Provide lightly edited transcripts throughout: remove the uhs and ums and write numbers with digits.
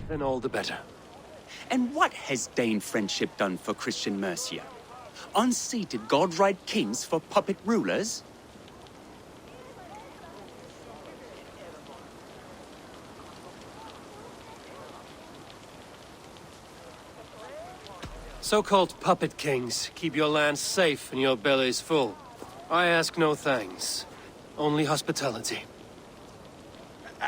then all the better. And what has Dane friendship done for Christian Mercia? Unseated god-right kings for puppet rulers? So-called puppet kings keep your lands safe and your bellies full. I ask no thanks, only hospitality.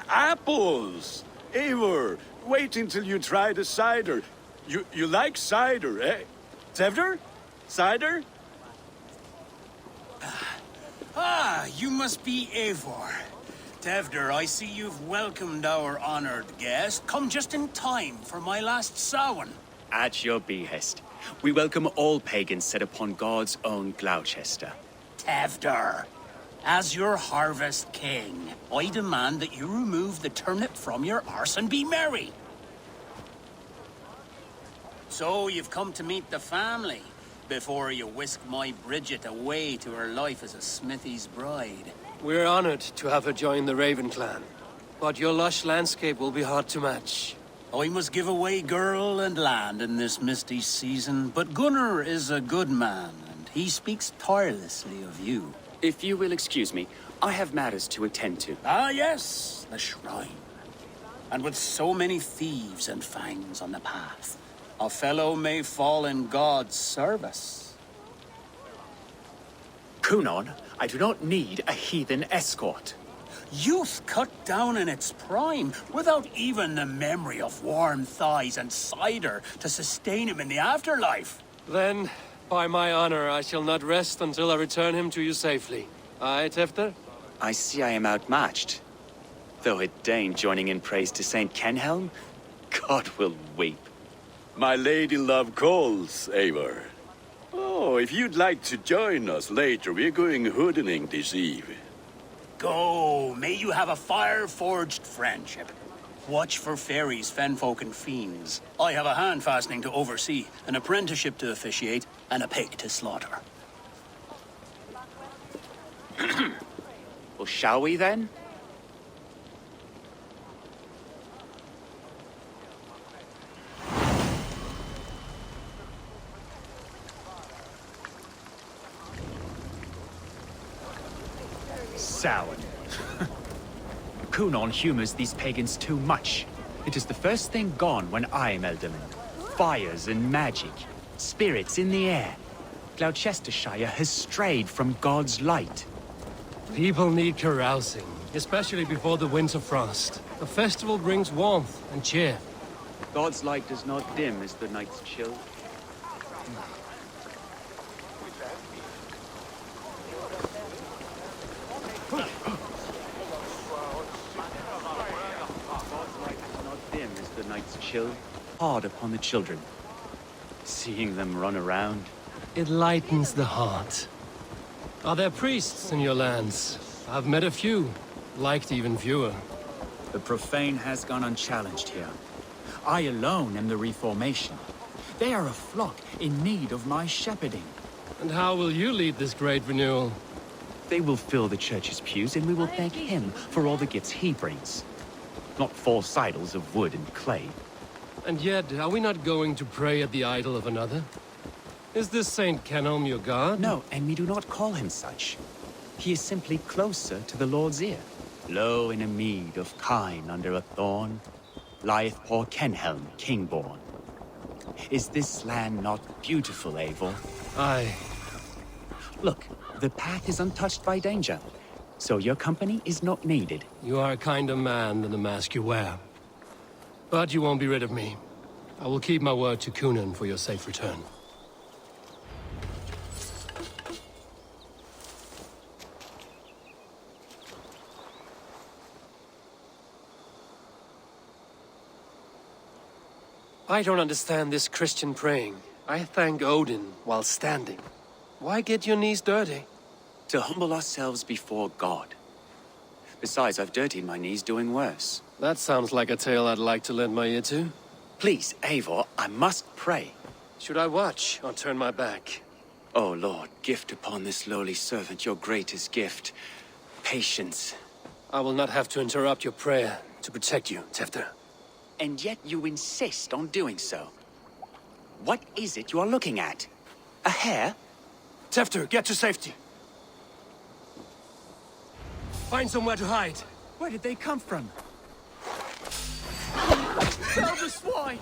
Apples! Eivor, wait until you try the cider. You like cider, eh? Tevder? Cider? Ah, you must be Eivor. Tevder, I see you've welcomed our honored guest. Come just in time for my last Samhain. At your behest. We welcome all pagans set upon God's own Gloucester. Tevder, as your harvest king, I demand that you remove the turnip from your arse and be merry. So you've come to meet the family, before you whisk my Bridget away to her life as a smithy's bride. We're honored to have her join the Raven clan, but your lush landscape will be hard to match. I must give away girl and land in this misty season, but Gunnar is a good man, and he speaks tirelessly of you. If you will excuse me, I have matters to attend to. Ah, yes, the shrine. And with so many thieves and fangs on the path, a fellow may fall in God's service. Cunon, I do not need a heathen escort. Youth cut down in its prime, without even the memory of warm thighs and cider to sustain him in the afterlife. Then, by my honor, I shall not rest until I return him to you safely. Aye, Tefter? I see I am outmatched. Though a Dane joining in praise to Saint Kenhelm, God will weep. My lady love calls, Eivor. Oh, if you'd like to join us later, we're going hoodening this eve. Go, may you have a fire-forged friendship. Watch for fairies, fenfolk, and fiends. I have a hand fastening to oversee, an apprenticeship to officiate, and a pig to slaughter. Well, shall we then? Samhain. Cunon humors these pagans too much. It is the first thing gone when I am Elderman. Fires and magic, spirits in the air. Gloucestershire has strayed from God's light. People need carousing, especially before the winter frost. A festival brings warmth and cheer. God's light does not dim as the night's chill. Chill hard upon the children. Seeing them run around. It lightens the heart. Are there priests in your lands? I've met a few, liked even fewer. The profane has gone unchallenged here. I alone am the Reformation. They are a flock in need of my shepherding. And how will you lead this great renewal? They will fill the church's pews and we will thank him for all the gifts he brings. Not 4 idols of wood and clay. And yet, are we not going to pray at the idol of another? Is this Saint Kenhelm your god? No, and we do not call him such. He is simply closer to the Lord's ear. Low in a mead of kine under a thorn, lieth poor Kenhelm, king-born. Is this land not beautiful, Eivor? Aye. Look, the path is untouched by danger, so your company is not needed. You are a kinder man than the mask you wear. But you won't be rid of me. I will keep my word to Cunon for your safe return. I don't understand this Christian praying. I thank Odin while standing. Why get your knees dirty? To humble ourselves before God. Besides, I've dirtied my knees doing worse. That sounds like a tale I'd like to lend my ear to. Please, Eivor, I must pray. Should I watch or turn my back? Oh, Lord, gift upon this lowly servant your greatest gift. Patience. I will not have to interrupt your prayer to protect you, Tefter. and yet you insist on doing so. What is it you are looking at? A hare? Tefter, get to safety. Find somewhere to hide. Where did they come from? Tell the swine!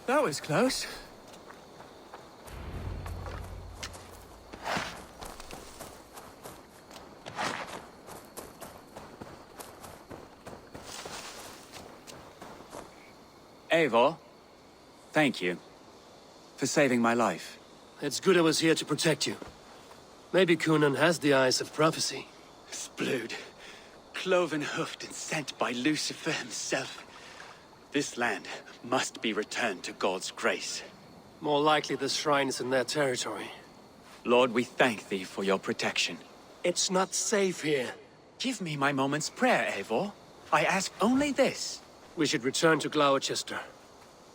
That was close. Eivor, thank you for saving my life. It's good I was here to protect you. Maybe Cunan has the eyes of prophecy. His blood, cloven-hoofed and sent by Lucifer himself. This land must be returned to God's grace. More likely the shrine is in their territory. Lord, we thank thee for your protection. It's not safe here. Give me my moment's prayer, Eivor. I ask only this. We should return to Gloucester.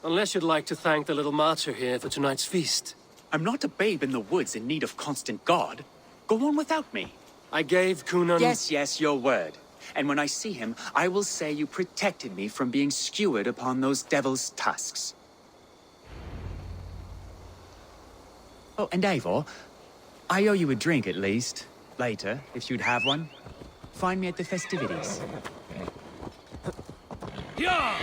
Unless you'd like to thank the little martyr here for tonight's feast. I'm not a babe in the woods in need of constant guard. Go on without me. I gave Cunan... Yes, your word. And when I see him, I will say you protected me from being skewered upon those devil's tusks. Oh, and Eivor, I owe you a drink at least. Later, if you'd have one. Find me at the festivities. Yeah!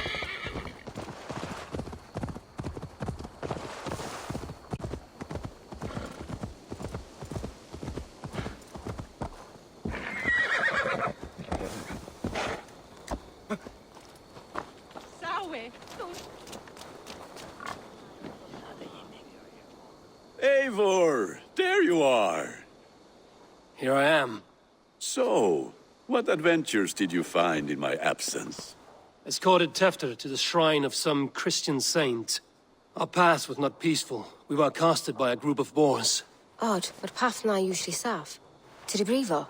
Eivor, there you are. Here I am. So, what adventures did you find in my absence? Escorted Tefter to the shrine of some Christian saint. Our path was not peaceful. We were accosted by a group of boars. Odd, but path na usually safe. To the Brevo.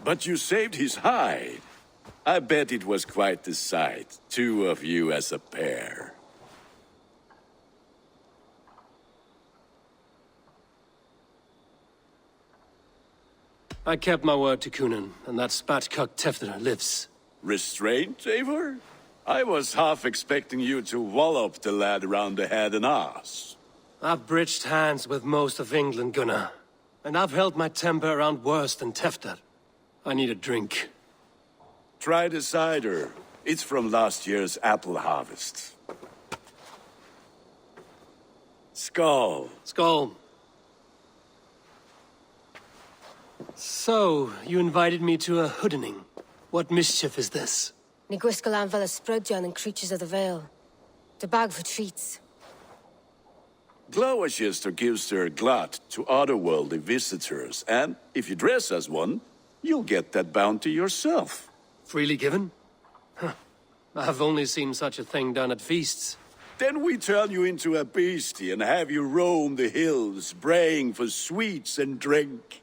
But you saved his hide. I bet it was quite the sight, two of you as a pair. I kept my word to Cunan, and that spatcock Tefter lives. Restraint, Eivor? I was half expecting you to wallop the lad around the head and ass. I've bridged hands with most of England, Gunnar. And I've held my temper around worse than Tefter. I need a drink. Try the cider. It's from last year's apple harvest. Skull. Skull. So, you invited me to a hoodening. What mischief is this? Ni gwisgalan fel ysbrydion and creatures of the Vale. The bag for treats. Gloucester gives their glut to otherworldly visitors, and if you dress as one, you'll get that bounty yourself. Freely given? Huh. I've only seen such a thing done at feasts. Then we turn you into a beastie and have you roam the hills, braying for sweets and drink.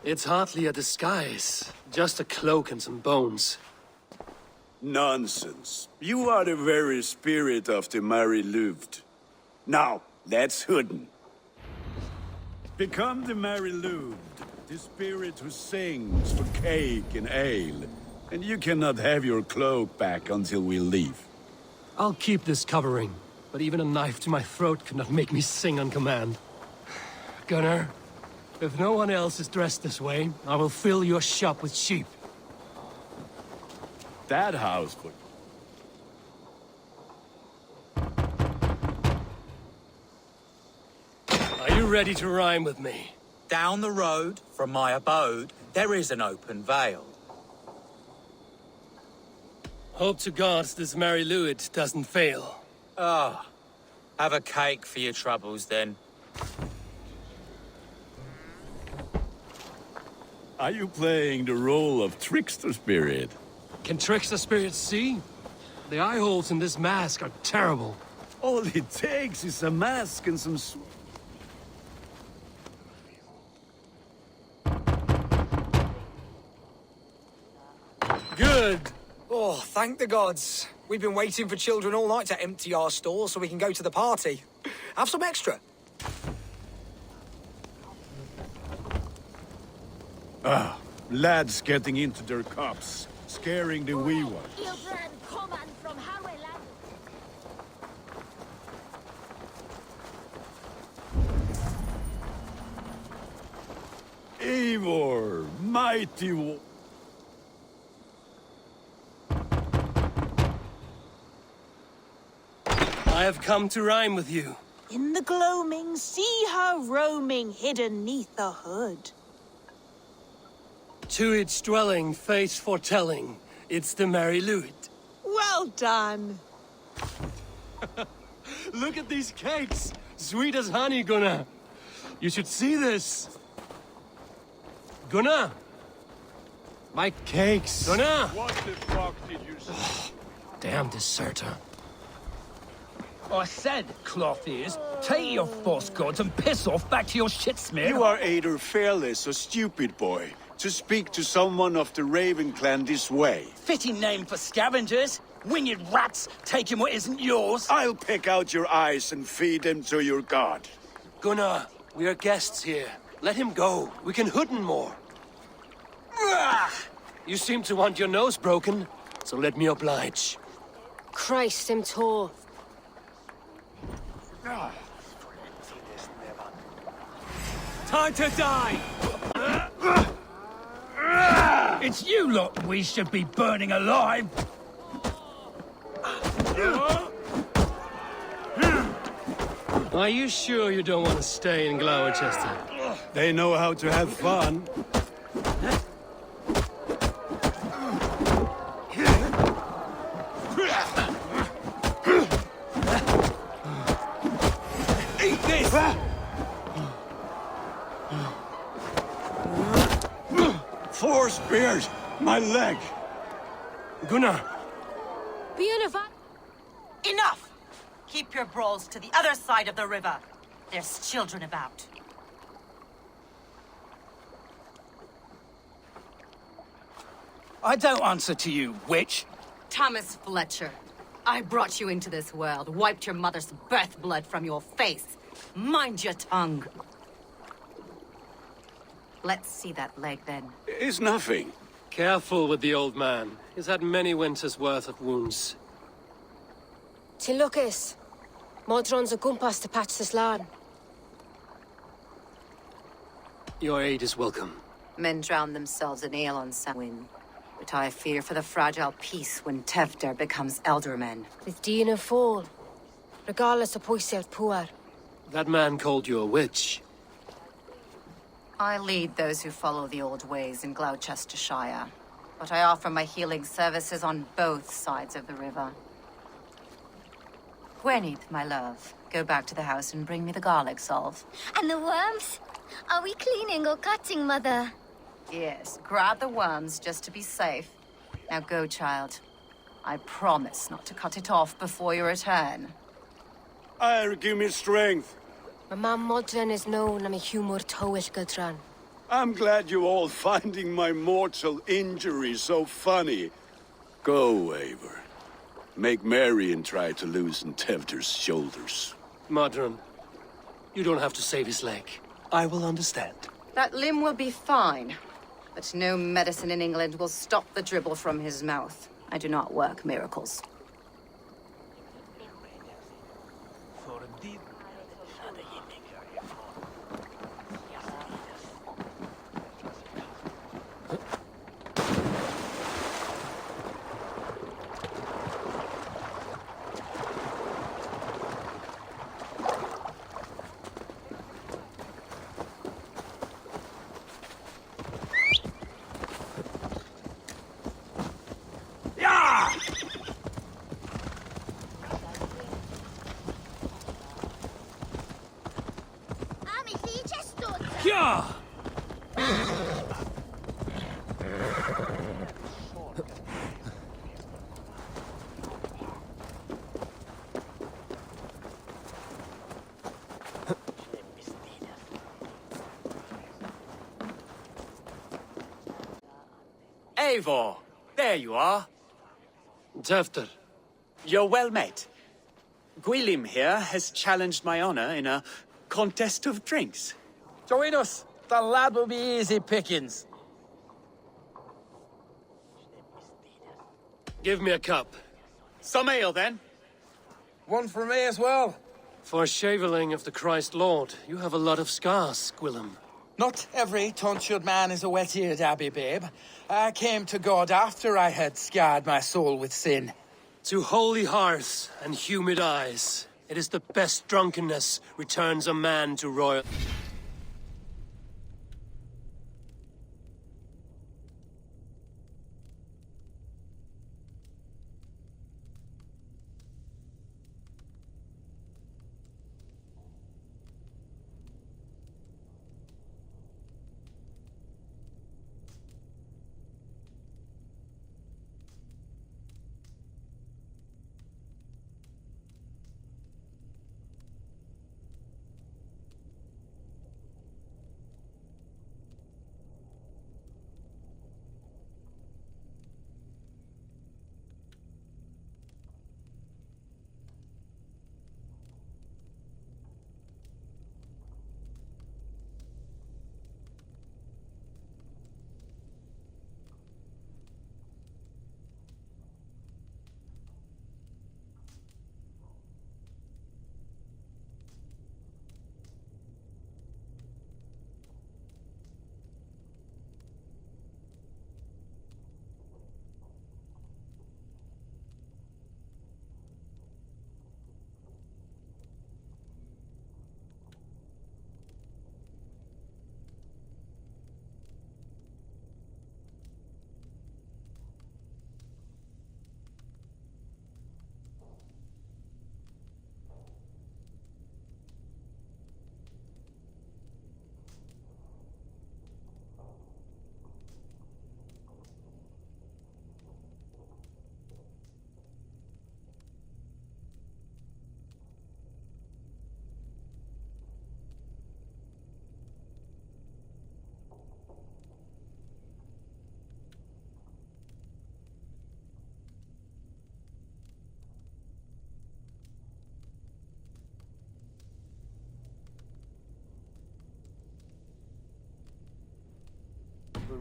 It's hardly a disguise. Just a cloak and some bones. Nonsense. You are the very spirit of the Mary Louved. Now, that's Hooden. Become the Mary Louved, the spirit who sings for cake and ale. And you cannot have your cloak back until we leave. I'll keep this covering, but even a knife to my throat cannot make me sing on command. Gunnar, if no one else is dressed this way, I will fill your shop with sheep. That house would... Are you ready to rhyme with me? Down the road from my abode, there is an open vale. Hope to God this Mary Lewis doesn't fail. Ah, have a cake for your troubles then. Are you playing the role of trickster spirit? Can trickster spirits see? The eye holes in this mask are terrible. All it takes is a mask and some... Good. Oh, thank the gods. We've been waiting for children all night to empty our stores so we can go to the party. Have some extra. Lads getting into their cups, scaring the wee ones. Eivor, mighty I have come to rhyme with you. In the gloaming, see her roaming hidden neath the hood. To its dwelling, face foretelling, it's the Mary Lewis. Well done. Look at these cakes! Sweet as honey, Gunnar. You should see this. Gunnar! My cakes! Gunnar! What the fuck did you say? Damn deserter. I said, cloth ears, take your false gods and piss off back to your shit smear. You are either fearless or stupid, boy, to speak to someone of the Raven clan this way. Fitting name for scavengers. Winged rats taking what isn't yours. I'll pick out your eyes and feed them to your god. Gunnar, we are guests here. Let him go. We can hood him more. You seem to want your nose broken, so let me oblige. Christ, him tall. Time to die! It's you lot we should be burning alive. Are you sure you don't want to stay in Gloucester? They know how to have fun. Eat this! Four spears! My leg! Gunnar! Be unified. Enough! Keep your brawls to the other side of the river. There's children about. I don't answer to you, witch. Thomas Fletcher, I brought you into this world, wiped your mother's birth blood from your face. Mind your tongue. Let's see that leg, then. It's nothing. Careful with the old man. He's had many winters' worth of wounds. Till Lucas. Modron's a gumpas to patch this land. Your aid is welcome. Men drown themselves in ale on Samhain, but I fear for the fragile peace when Tevder becomes eldermen. With Dina fall. Regardless of Poiser Puar. That man called you a witch. I lead those who follow the old ways in Gloucestershire, but I offer my healing services on both sides of the river. Gweneth, my love, go back to the house and bring me the garlic salve. And the worms? Are we cleaning or cutting, Mother? Yes, grab the worms just to be safe. Now go, child. I promise not to cut it off before your return. Give me strength. My mam modern is known am a humor towish gudran. I'm glad you all finding my mortal injury so funny. Go, Eivor. Make merry and try to loosen Tevder's shoulders. Modron, you don't have to save his leg. I will understand. That limb will be fine, but no medicine in England will stop the dribble from his mouth. I do not work miracles. Yeah! Eivor, there you are. Tefter, You're well met. Gwilym here has challenged my honor in a contest of drinks. Join us. The lad will be easy pickings. give me a cup. Some ale, then. One for me as well. For shaveling of the Christ Lord, you have a lot of scars, Gwillem. Not every tonsured man is a wet-eared abbey, babe. I came to God after I had scarred my soul with sin. To holy hearths and humid eyes, it is the best drunkenness returns a man to royal...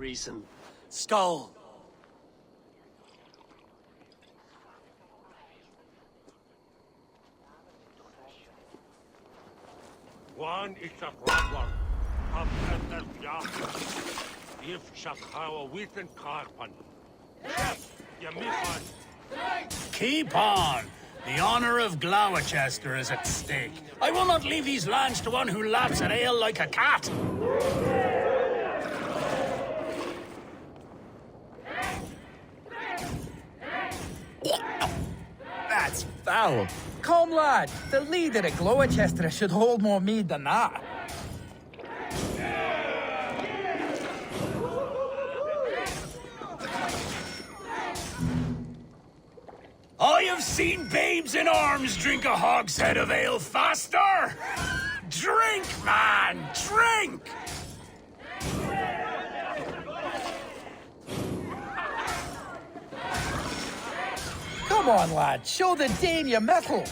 reason. Skull! One is a problem. If Shakhawa Witten Karpan. Keep on! The honor of Gloucester is at stake. I will not leave these lands to one who laps at ale like a cat. That's foul. Come, lad. The leader of Gloucester should hold more mead than that. have seen babes in arms drink a hogshead of ale faster. Drink, man, drink! Come on, lad, show the dame your mettle.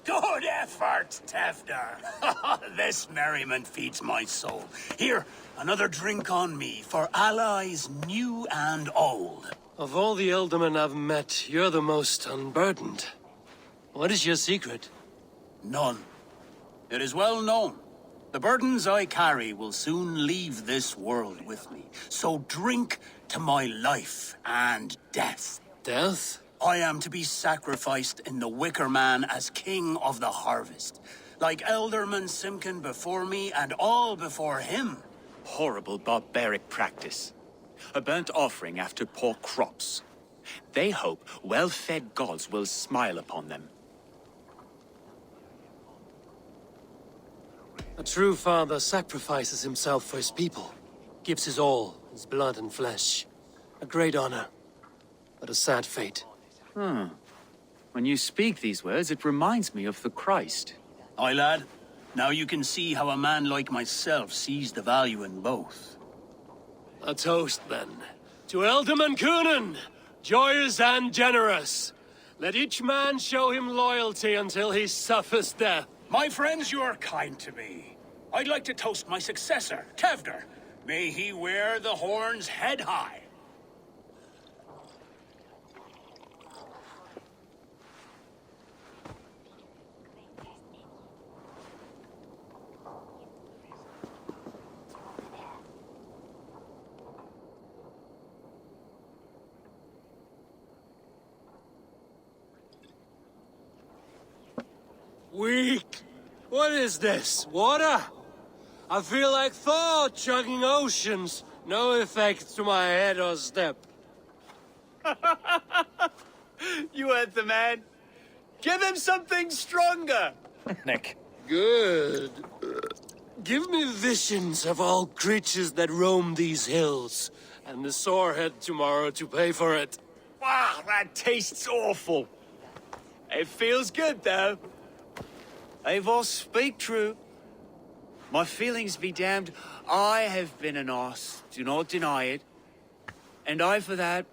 Good effort, Tevder. This merriment feeds my soul. Here, another drink on me for allies new and old. Of all the Ealdormen I've met, you're the most unburdened. What is your secret? None. It is well known. The burdens I carry will soon leave this world with me. So drink to my life and death. Death? I am to be sacrificed in the Wicker Man as king of the harvest. Like Elderman Simkin before me and all before him. Horrible barbaric practice. A burnt offering after poor crops. They hope well-fed gods will smile upon them. A true father sacrifices himself for his people. Gives his all, his blood and flesh. A great honor, but a sad fate. When you speak these words, it reminds me of the Christ. Aye, lad. Now you can see how a man like myself sees the value in both. A toast, then. To Ealdorman Coonan, joyous and generous. Let each man show him loyalty until he suffers death. My friends, you are kind to me. I'd like to toast my successor, Tevder. May he wear the horns head high. Weak! What is this? Water? I feel like Thor chugging oceans. No effect to my head or step. You heard the man. Give him something stronger. Nick. Good. Give me visions of all creatures that roam these hills, and the sorehead tomorrow to pay for it. Wow, that tastes awful. It feels good, though. Eivor, speak true. My feelings be damned. I have been an arse, do not deny it. And I, for that,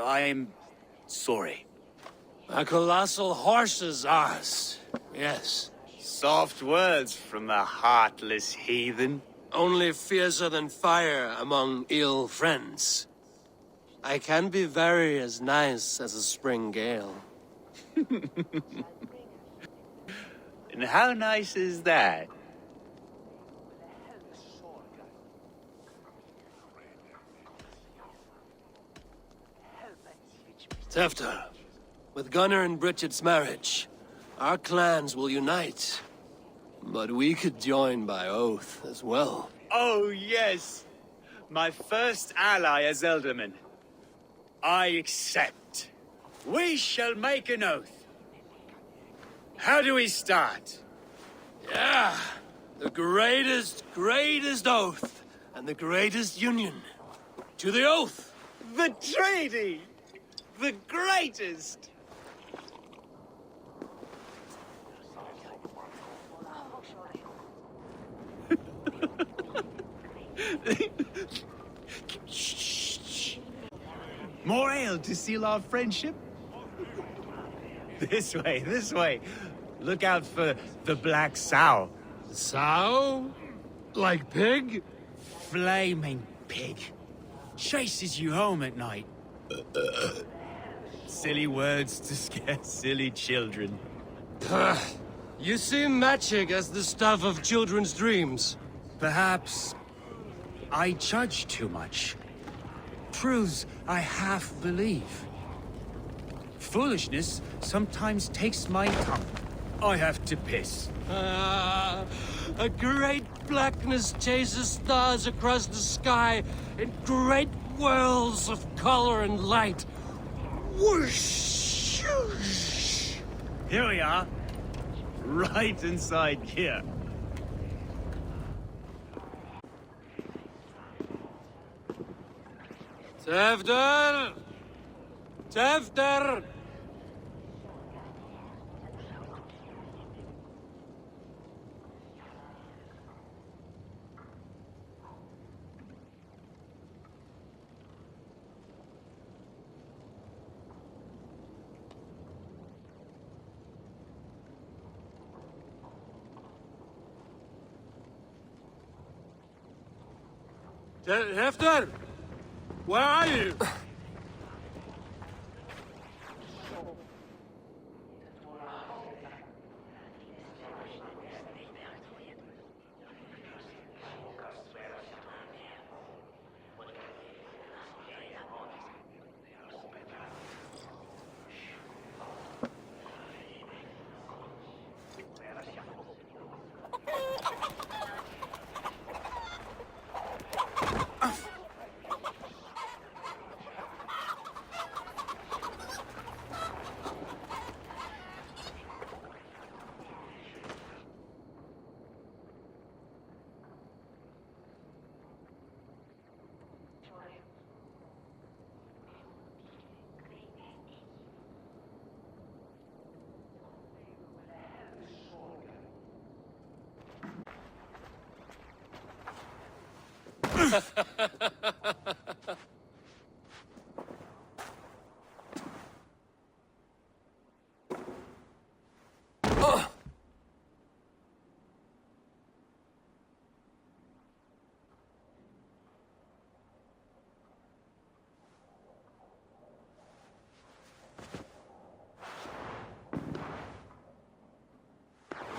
I am sorry. A colossal horse's arse, yes. Soft words from the heartless heathen. Only fiercer than fire among ill friends. I can be very as nice as a spring gale. And how nice is that? Tefter, with Gunnar and Bridget's marriage, our clans will unite. But we could join by oath as well. Oh, yes. My first ally as Ealdorman. I accept. We shall make an oath. How do we start? Yeah, the greatest oath, and the greatest union. To the oath! The treaty! The greatest! More ale to seal our friendship? This way, this way. Look out for the black sow. Sow? Like pig? Flaming pig. chases you home at night. Silly words to scare silly children. You see magic as the stuff of children's dreams. Perhaps I judge too much. Truths I half believe. Foolishness sometimes takes my tongue. I have to piss. A great blackness chases stars across the sky in great whirls of color and light. Whoosh! Here we are. Right inside here. Tevder! Tevder! Hefter! Where are you?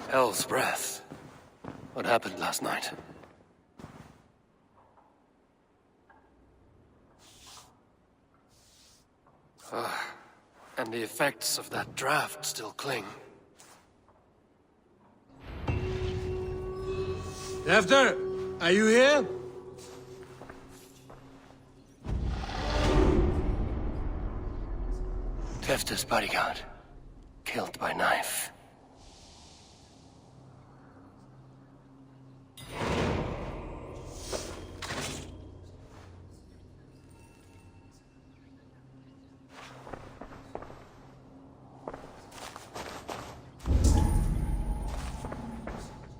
Hell's breath. What happened last night? And the effects of that draft still cling. Efter, are you here? Tefter's bodyguard. Killed by knife.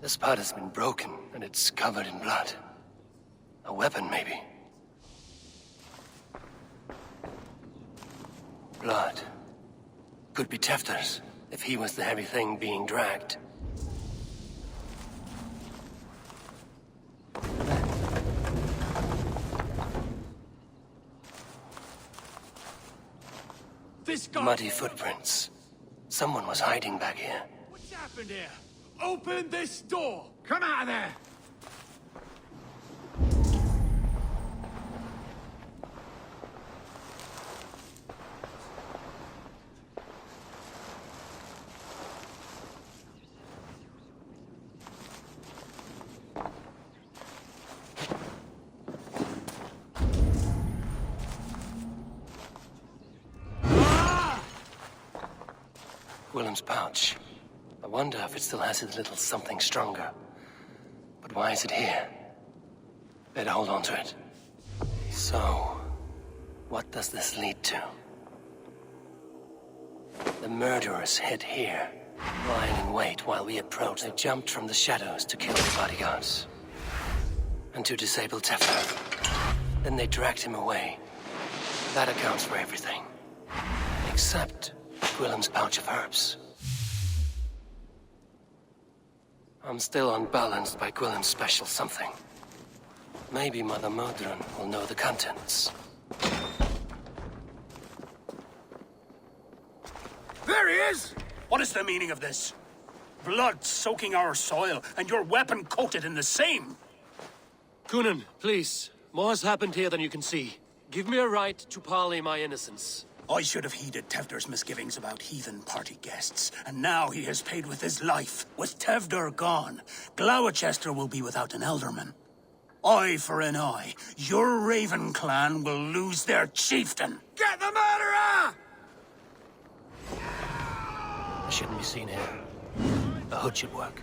This part has been broken, and it's covered in blood. A weapon, maybe. Blood. Could be Tefter's, if he was the heavy thing being dragged. This guy... Muddy footprints. Someone was hiding back here. What's happened here? Open this door! Come out of there! Willem's pouch. I wonder if it still has his little something stronger. But why is it here? Better hold on to it. So, what does this lead to? The murderers hid here, lying in wait while we approached. They jumped from the shadows to kill the bodyguards. And to disable Tefter. Then they dragged him away. That accounts for everything. Except Willem's pouch of herbs. I'm still unbalanced by Gwillem's special something. Maybe Mother Modron will know the contents. There he is! What is the meaning of this? Blood soaking our soil, and your weapon coated in the same! Kunan, please. More has happened here than you can see. Give me a right to parley my innocence. I should have heeded Tevder's misgivings about heathen party guests, and now he has paid with his life. With Tevder gone, Gloucester will be without an alderman. Eye for an eye, your Raven clan will lose their chieftain! Get the murderer! I shouldn't be seen here. A hood should work.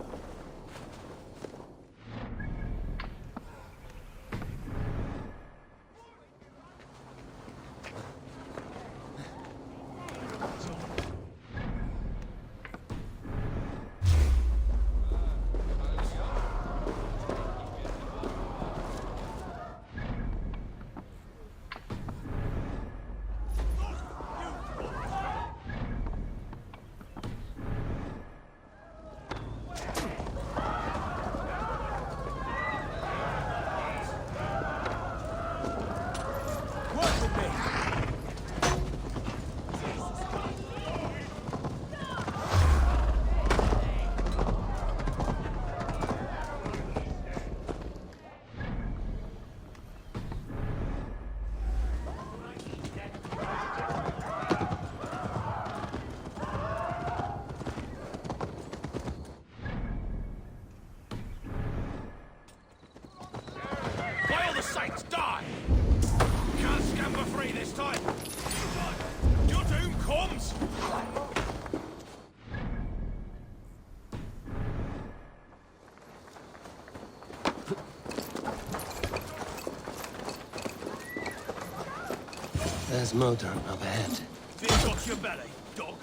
There's Modron up ahead. Fish off your belly, dog.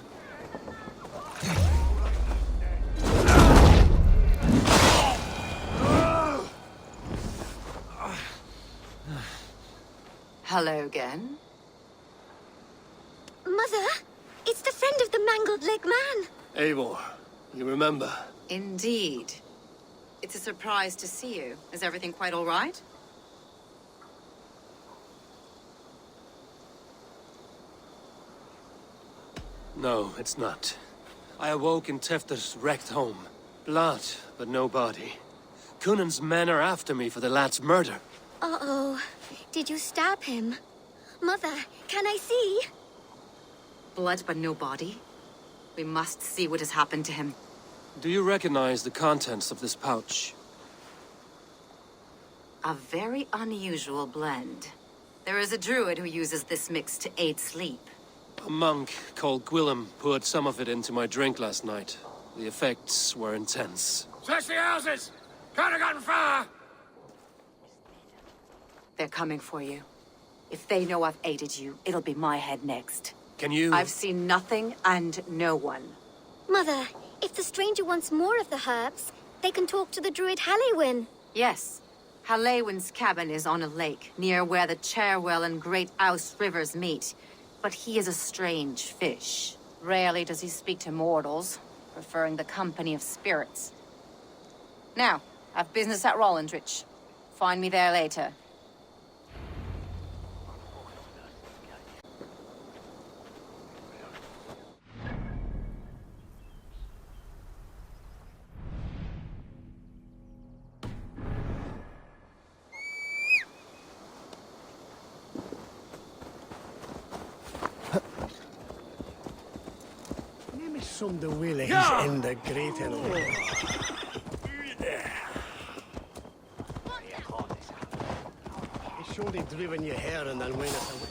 Hello again. Mother, it's the friend of the mangled leg man. Eivor, you remember? Indeed. It's a surprise to see you. Is everything quite all right? No, it's not. I awoke in Tefter's wrecked home. Blood, but no body. Kunan's men are after me for the lad's murder. Uh-oh. Did you stab him? Mother, can I see? Blood but no body? We must see what has happened to him. Do you recognize the contents of this pouch? A very unusual blend. There is a druid who uses this mix to aid sleep. A monk called Gwillem poured some of it into my drink last night. The effects were intense. Search the houses! Can't have gotten far! They're coming for you. If they know I've aided you, it'll be my head next. Can you... I've seen nothing and no one. Mother, if the stranger wants more of the herbs, they can talk to the druid Halewyn. Yes. Halewyn's cabin is on a lake, near where the Cherwell and Great Ouse rivers meet. But he is a strange fish. Rarely does he speak to mortals, preferring the company of spirits. Now, I've business at Rollindrich. Find me there later. Som the willies in the great He's surely driven you here and then win us away.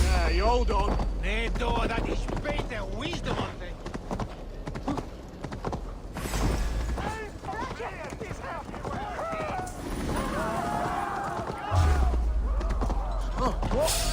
Yeah, you hold on. Nee, door, dat is beter wisdom on thing. Oh, what?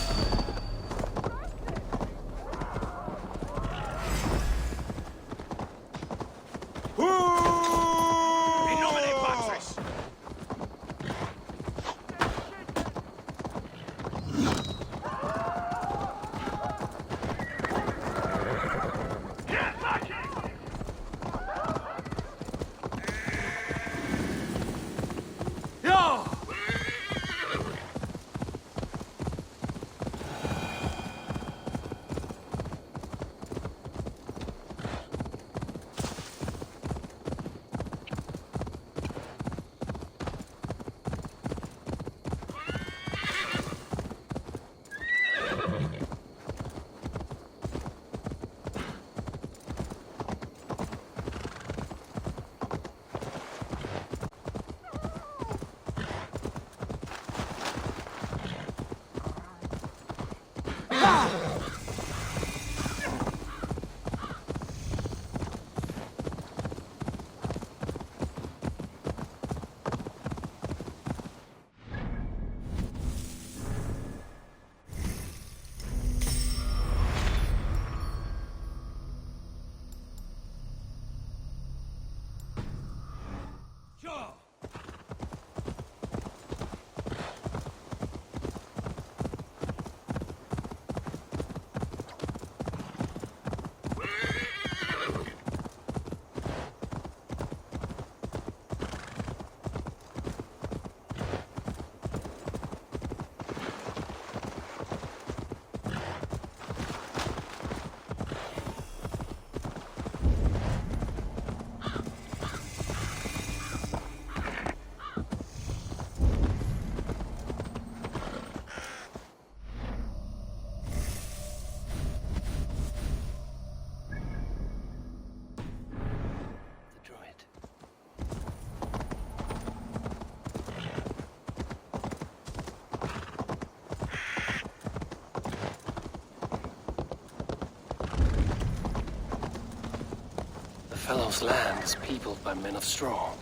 The fellow's land is peopled by men of straw.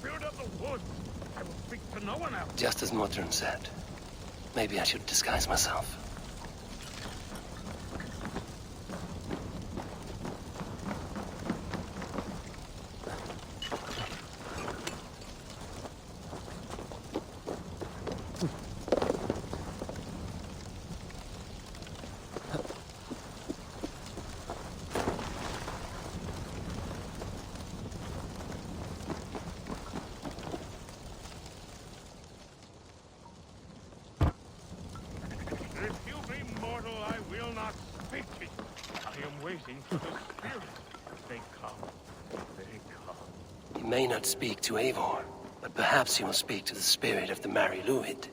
Build up the woods. I will speak to no one else. Just as Modron said. Maybe I should disguise myself. If you be mortal, I will not speak to you. I am waiting for the spirit. They come. They come. He may not speak to Eivor, but perhaps he will speak to the spirit of the Mari Luid.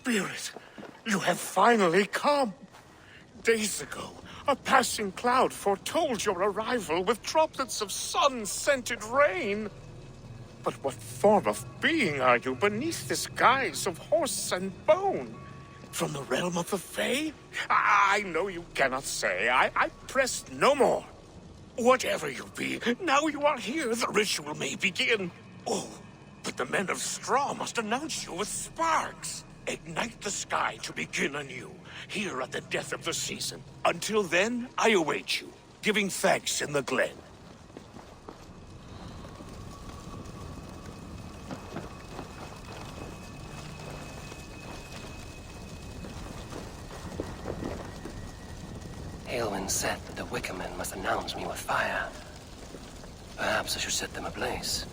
Spirit, you have finally come. Days ago, a passing cloud foretold your arrival with droplets of sun-scented rain. But what form of being are you beneath this guise of horse and bone? From the realm of the Fae? I know you cannot say. I press no more. Whatever you be, now you are here, the ritual may begin. Oh, but the men of straw must announce you with sparks. Ignite the sky to begin anew, here at the death of the season. Until then, I await you, giving thanks in the glen. Aelwyn said that the Wickermen must announce me with fire. Perhaps I should set them ablaze.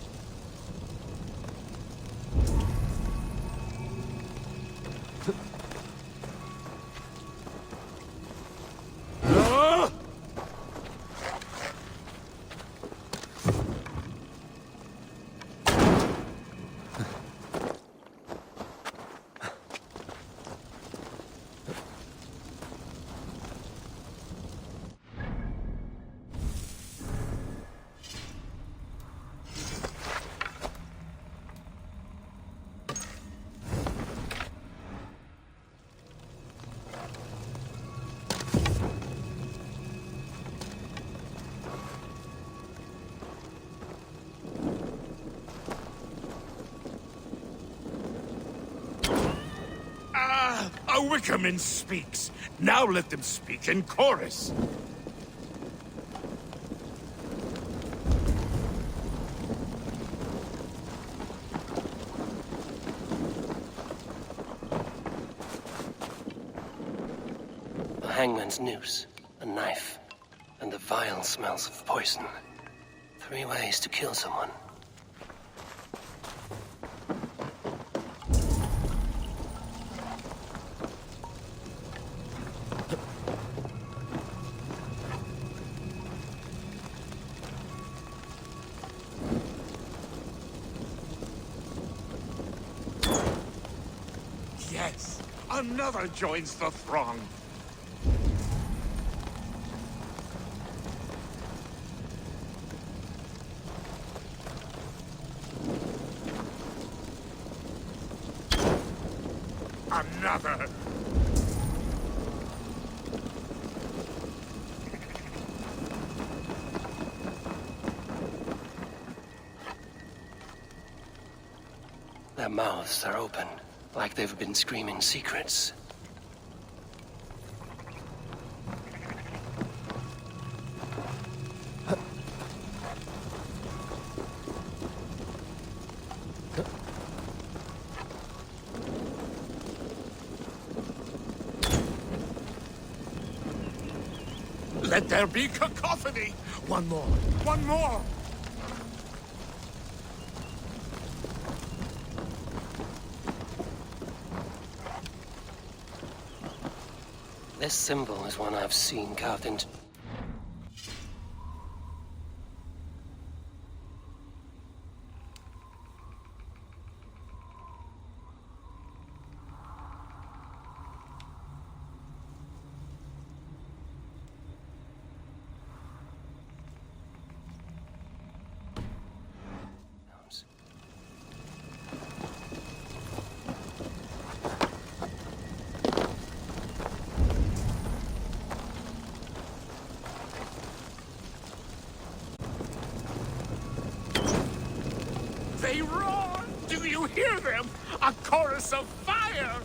A Wickerman speaks. Now let them speak in chorus. A hangman's noose, a knife, and the vile smells of poison. 3 ways to kill someone. Yes, another joins the throng. Another. Their mouths are open, like they've been screaming secrets. Let there be cacophony! One more! One more! This symbol is one I've seen carved into... They roar! Do you hear them? A chorus of fire!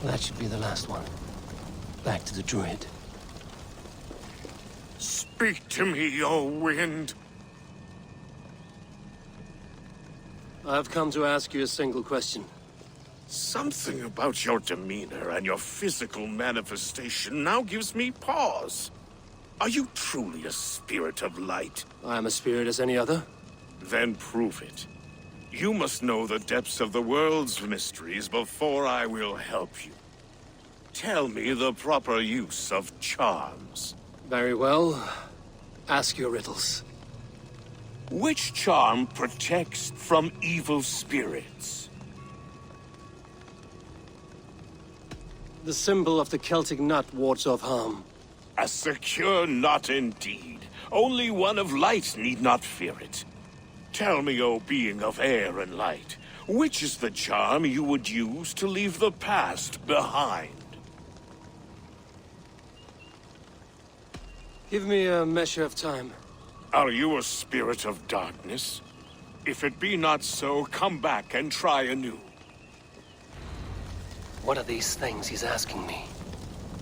That should be the last one. Back to the druid. Speak to me, O wind. I've come to ask you a single question. Something about your demeanor and your physical manifestation now gives me pause. Are you truly a spirit of light? I am a spirit as any other. Then prove it. You must know the depths of the world's mysteries before I will help you. Tell me the proper use of charms. Very well. Ask your riddles. Which charm protects from evil spirits? The symbol of the Celtic knot wards off harm. A secure knot indeed. Only one of light need not fear it. Tell me, O being of air and light, which is the charm you would use to leave the past behind? Give me a measure of time. Are you a spirit of darkness? If it be not so, come back and try anew. What are these things he's asking me?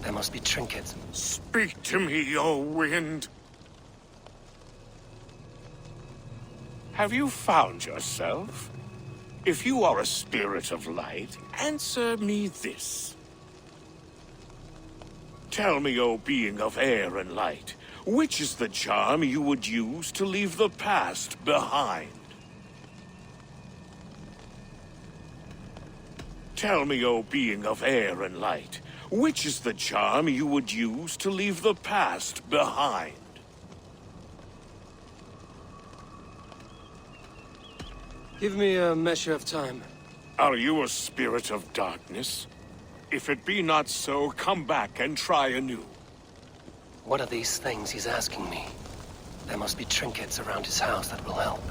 There must be trinkets. Speak to me, O wind. Have you found yourself? If you are a spirit of light, answer me this. Tell me, O being of air and light, which is the charm you would use to leave the past behind? Tell me, O being of air and light, which is the charm you would use to leave the past behind? Give me a measure of time. Are you a spirit of darkness? If it be not so, come back and try anew. What are these things he's asking me? There must be trinkets around his house that will help.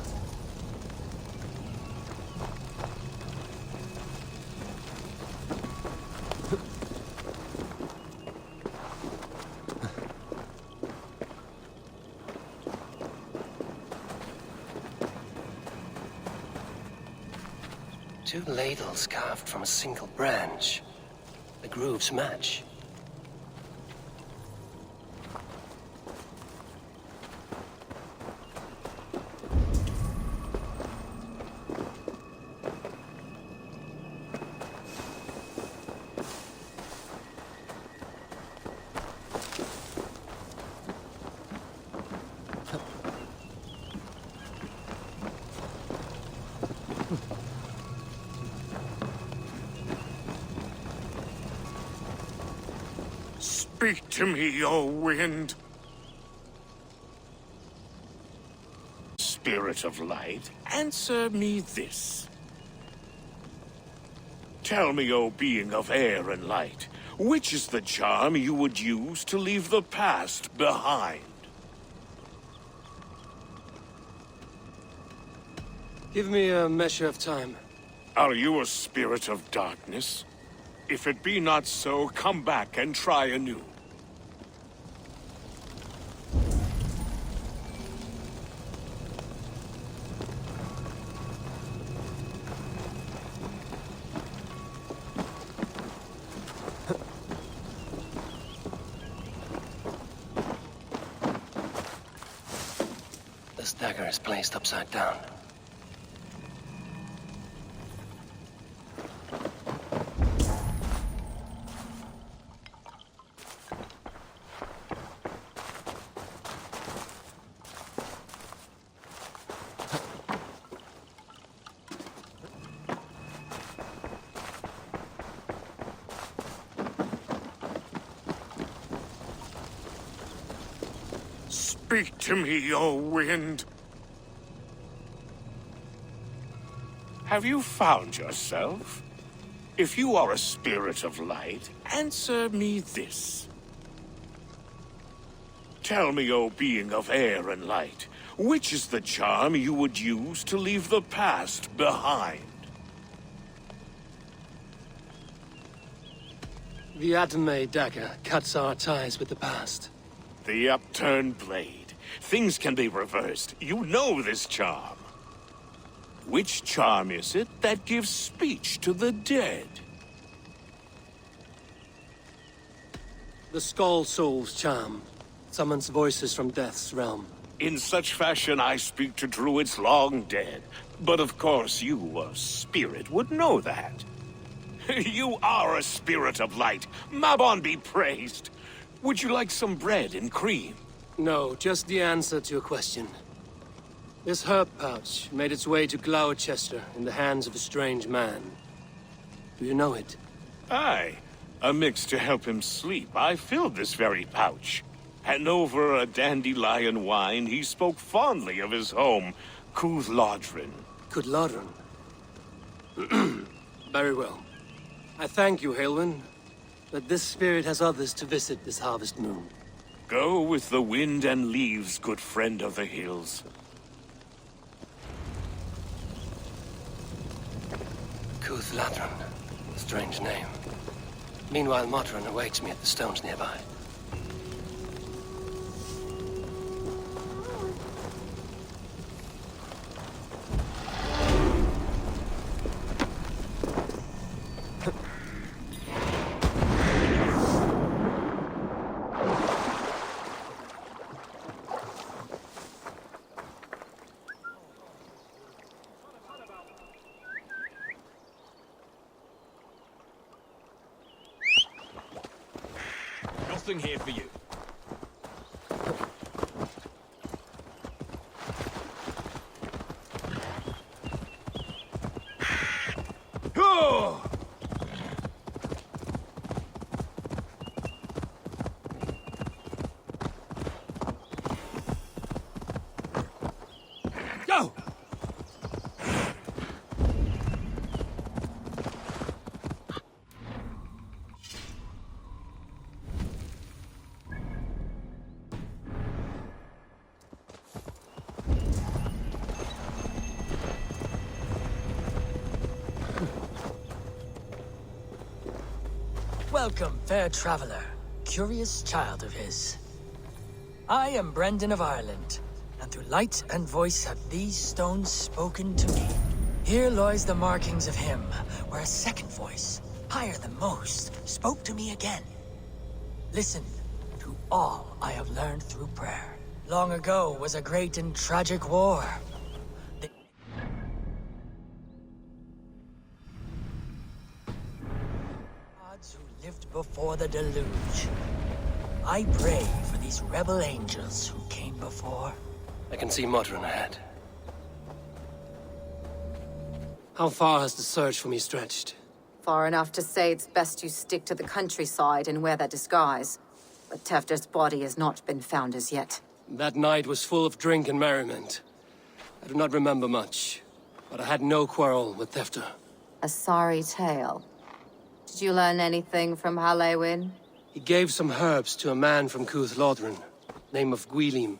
Two ladles carved from a single branch. The grooves match. Speak to me, O wind. Spirit of light, answer me this. Tell me, O being of air and light, which is the charm you would use to leave the past behind? Give me a measure of time. Are you a spirit of darkness? If it be not so, come back and try anew. This dagger is placed upside down. Speak to me, O wind. Have you found yourself? If you are a spirit of light, answer me this. Tell me, O being of air and light, which is the charm you would use to leave the past behind? The Adame dagger cuts our ties with the past. The upturned blade. Things can be reversed. You know this charm. Which charm is it that gives speech to the dead? The Skull Soul's charm summons voices from death's realm. In such fashion I speak to druids long dead. But of course you, a spirit, would know that. You are a spirit of light. Mabon be praised. Would you like some bread and cream? No, just the answer to your question. This herb pouch made its way to Gloucester in the hands of a strange man. Do you know it? Aye. A mix to help him sleep. I filled this very pouch. And over a dandelion wine, he spoke fondly of his home, Cooth-Lodrin. Cooth-Lodrin? Very well. I thank you, Halwyn. But this spirit has others to visit this harvest moon. Go with the wind and leaves, good friend of the hills. Cuth Ladron. Strange name. Meanwhile, Modron awaits me at the stones nearby. Nothing here for you. Go! Go! Welcome, fair traveler, curious child of his. I am Brendan of Ireland, and through light and voice have these stones spoken to me. Here lies the markings of him, where a second voice, higher than most, spoke to me again. Listen to all I have learned through prayer. Long ago was a great and tragic war. Who lived before the deluge. I pray for these rebel angels who came before. I can see Modron ahead. How far has the search for me stretched? Far enough to say it's best you stick to the countryside and wear that disguise. But Tefder's body has not been found as yet. That night was full of drink and merriment. I do not remember much, but I had no quarrel with Tefder. A sorry tale. Did you learn anything from Halewin? He gave some herbs to a man from Cuth Lodren, name of Gwylim.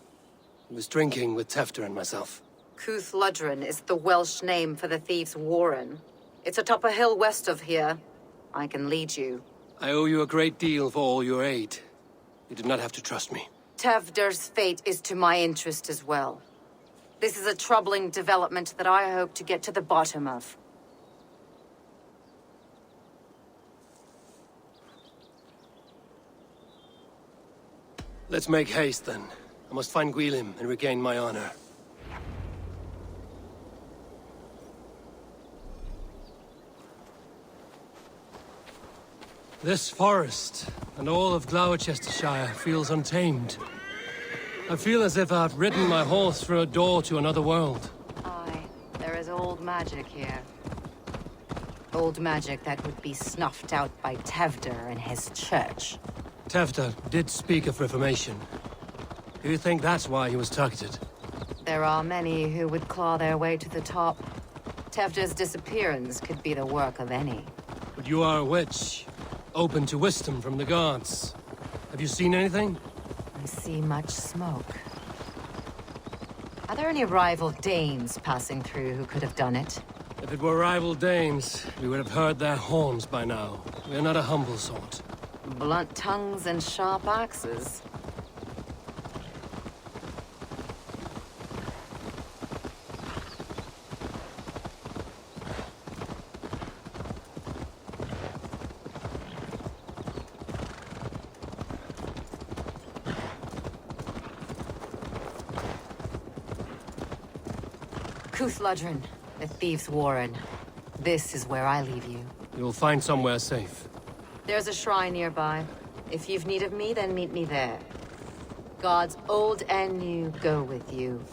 He was drinking with Tefder and myself. Cuth Ludren is the Welsh name for the thieves' warren. It's atop a hill west of here. I can lead you. I owe you a great deal for all your aid. You did not have to trust me. Tefder's fate is to my interest as well. This is a troubling development that I hope to get to the bottom of. Let's make haste, then. I must find Gwylim and regain my honor. This forest, and all of Gloucestershire, feels untamed. I feel as if I've ridden my horse through a door to another world. Aye, there is old magic here. Old magic that would be snuffed out by Tefder and his church. Tefder did speak of reformation. Do you think that's why he was targeted? There are many who would claw their way to the top. Tefder's disappearance could be the work of any. But you are a witch, open to wisdom from the gods. Have you seen anything? I see much smoke. Are there any rival Danes passing through who could have done it? If it were rival Danes, we would have heard their horns by now. We are not a humble sort. Blunt tongues and sharp axes. Cuth Ludren, the thieves' warren. This is where I leave you. You will find somewhere safe. There's a shrine nearby. If you've need of me, then meet me there. Gods old and new go with you.